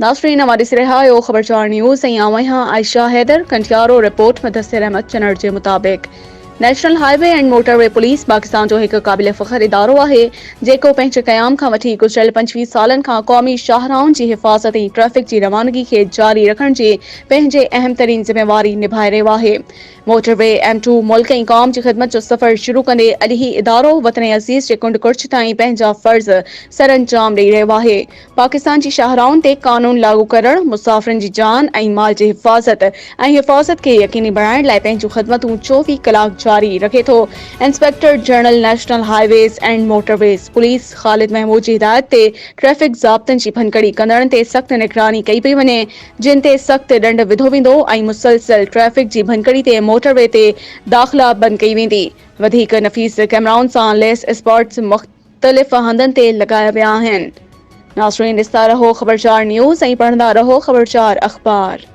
नाज़रीन हमारी से रहा खबरचार न्यूज़ यहाँ आयशा हैदर कंटियारो रिपोर्ट मुदस्सिर अहमद चनर के मुताबिक national highway and motorway police Pakistan जो एक काबिल फ़ख्र इदारो है जेको पंहिंजे क़याम खां वठी गुज़िरियल 25 सालन खां क़ौमी शाहराउनि जी हिफ़ाज़त ऐं ट्रैफ़िक की रवानगी के जारी रखण जी पंहिंजे अहम तरीन ज़िम्मेवारी निभाए रहियो आहे। मोटरवे M2 मुल्क ऐं क़ौम की ख़िदमत जो सफ़र शुरू कंदे अॼु ही इदारो वतन अज़ीज़ के कुंड कुर्छ ताईं पंहिंजा फ़र्ज़ सर अंजाम ॾेई रहियो आहे। पाकिस्तान जी शाहराउनि ते कानून लागू करण, मुसाफ़िरनि जी जान ऐं माल जी हिफ़ाज़त के यकीनी बणाइण लाइ पंहिंजूं ख़िदमतूं 24 कलाक जारी रखे थो। Inspector general national highways and motorways police ख़ालिद महमूद जी हिदायत ते ट्रैफ़िक ज़ाब्तनि जी भनकड़ी कंदड़नि ते सख़्त निगरानी कई पई वञे, जिन ते सख़्त ॾंड विधो वेंदो ऐं मुसलसल ट्रैफ़िक जी भनकड़ी ते मोटरवे ते दाख़िला बंदि कई वेंदी। वधीक नफ़ीस कैमराउनि सां लैस स्पॉट्स मुख़्तलिफ़ हंधनि ते लॻाया विया आहिनि। नाज़रीन ॾिसंदा रहो खबरचार न्यूज़ ऐं पढ़ंदा रहो खबरचार अख़बार।